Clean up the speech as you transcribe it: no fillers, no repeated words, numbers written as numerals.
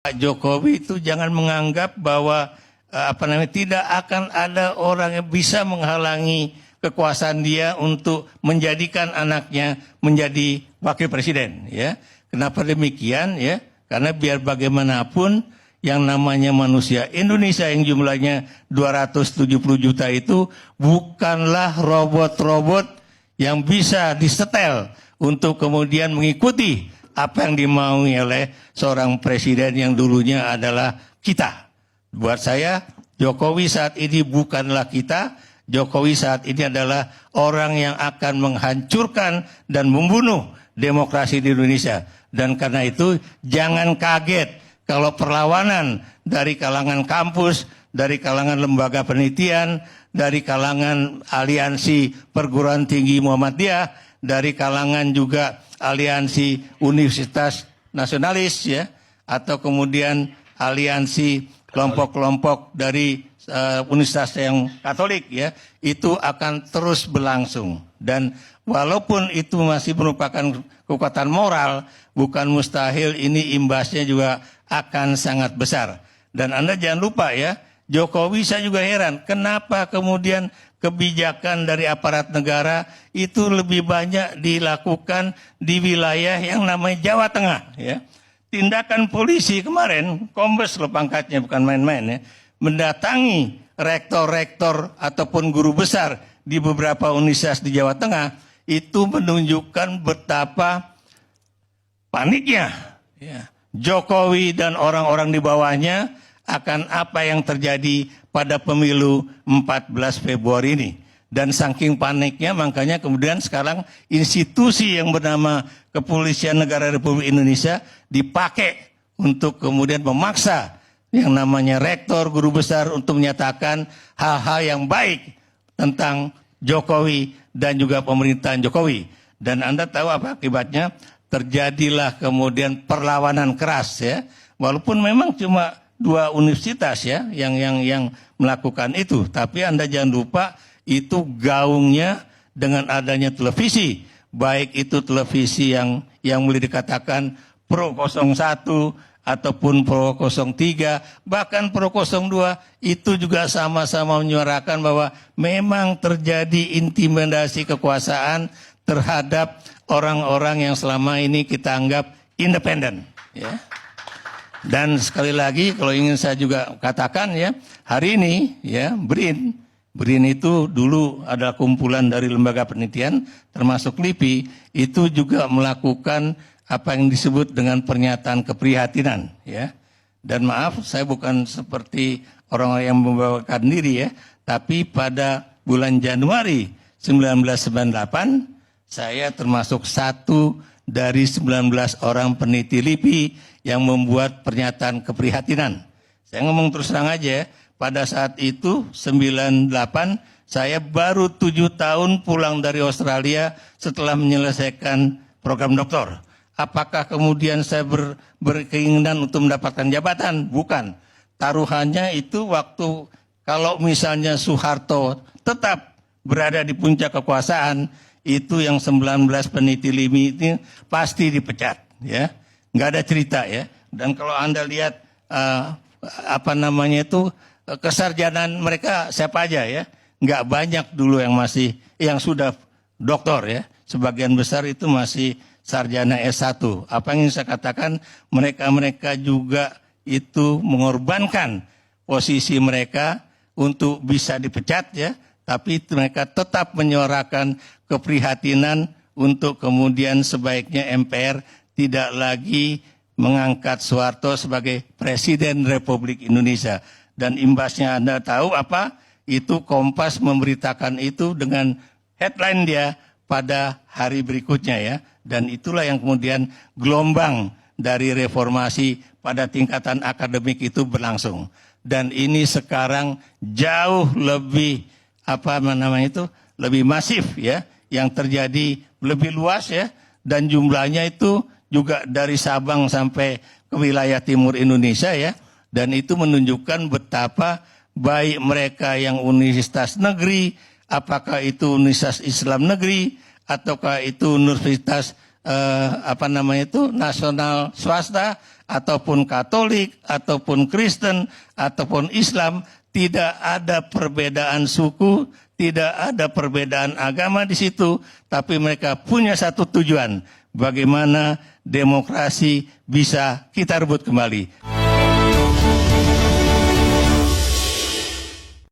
Pak Jokowi itu jangan menganggap bahwa tidak akan ada orang yang bisa menghalangi kekuasaan dia untuk menjadikan anaknya menjadi wakil presiden, ya. Kenapa demikian, ya? Karena biar bagaimanapun yang namanya manusia Indonesia yang jumlahnya 270 juta itu bukanlah robot-robot yang bisa disetel untuk kemudian mengikuti apa yang dimaui oleh seorang presiden yang dulunya adalah kita. Buat saya, Jokowi saat ini bukanlah kita. Jokowi saat ini adalah orang yang akan menghancurkan dan membunuh demokrasi di Indonesia. Dan karena itu jangan kaget kalau perlawanan dari kalangan kampus, dari kalangan lembaga penelitian, dari kalangan aliansi perguruan tinggi Muhammadiyah, dari kalangan juga aliansi universitas nasionalis, ya, atau kemudian aliansi kelompok-kelompok dari universitas yang Katolik, ya, itu akan terus berlangsung. Dan walaupun itu masih merupakan kekuatan moral, bukan mustahil ini imbasnya juga akan sangat besar. Dan Anda jangan lupa, ya, Jokowi, saya juga heran kenapa kemudian kebijakan dari aparat negara itu lebih banyak dilakukan di wilayah yang namanya Jawa Tengah, ya. Tindakan polisi kemarin, Kombes loh pangkatnya, bukan main-main, ya, mendatangi rektor-rektor ataupun guru besar di beberapa universitas di Jawa Tengah, itu menunjukkan betapa paniknya, ya, Jokowi dan orang-orang di bawahnya akan apa yang terjadi pada pemilu 14 Februari ini. Dan saking paniknya makanya kemudian sekarang institusi yang bernama Kepolisian Negara Republik Indonesia dipakai untuk kemudian memaksa yang namanya rektor, guru besar untuk menyatakan hal-hal yang baik tentang Jokowi dan juga pemerintahan Jokowi. Dan Anda tahu apa akibatnya? Terjadilah kemudian perlawanan keras, ya. Walaupun memang cuma 2 universitas, ya, yang melakukan itu, tapi Anda jangan lupa itu gaungnya dengan adanya televisi, baik itu televisi yang boleh dikatakan pro 01 ataupun pro 03, bahkan pro 02, itu juga sama-sama menyuarakan bahwa memang terjadi intimidasi kekuasaan terhadap orang-orang yang selama ini kita anggap independen, ya. Dan sekali lagi kalau ingin saya juga katakan, ya, hari ini, ya, BRIN itu dulu ada kumpulan dari lembaga penelitian termasuk LIPI, itu juga melakukan apa yang disebut dengan pernyataan keprihatinan, ya. Dan maaf, saya bukan seperti orang yang membawakan diri, ya, tapi pada bulan Januari 1998 saya termasuk satu dari 19 orang peneliti LIPI yang membuat pernyataan keprihatinan. Saya ngomong terus terang aja, pada saat itu 98 saya baru 7 tahun pulang dari Australia setelah menyelesaikan program doktor. Apakah kemudian saya berkeinginan untuk mendapatkan jabatan? Bukan. Taruhannya itu waktu kalau misalnya Soeharto tetap berada di puncak kekuasaan, itu yang 19 peneliti LIPI itu pasti dipecat, ya. Nggak ada cerita, ya. Dan kalau Anda lihat kesarjanaan mereka siapa aja, ya. Nggak banyak dulu yang sudah doktor, ya. Sebagian besar itu masih sarjana S1. Apa yang ingin saya katakan, mereka juga itu mengorbankan posisi mereka untuk bisa dipecat, ya. Tapi mereka tetap menyuarakan keprihatinan untuk kemudian sebaiknya MPR tidak lagi mengangkat Soeharto sebagai Presiden Republik Indonesia. Dan imbasnya Anda tahu apa? Itu Kompas memberitakan itu dengan headline dia pada hari berikutnya, ya. Dan itulah yang kemudian gelombang dari reformasi pada tingkatan akademik itu berlangsung. Dan ini sekarang jauh lebih lebih masif, ya, yang terjadi lebih luas, ya, dan jumlahnya itu juga dari Sabang sampai ke wilayah timur Indonesia, ya. Dan itu menunjukkan betapa baik mereka yang universitas negeri, apakah itu universitas Islam negeri, ataukah itu universitas nasional swasta ataupun Katolik ataupun Kristen ataupun Islam, tidak ada perbedaan suku, tidak ada perbedaan agama di situ, tapi mereka punya satu tujuan, bagaimana demokrasi bisa kita rebut kembali.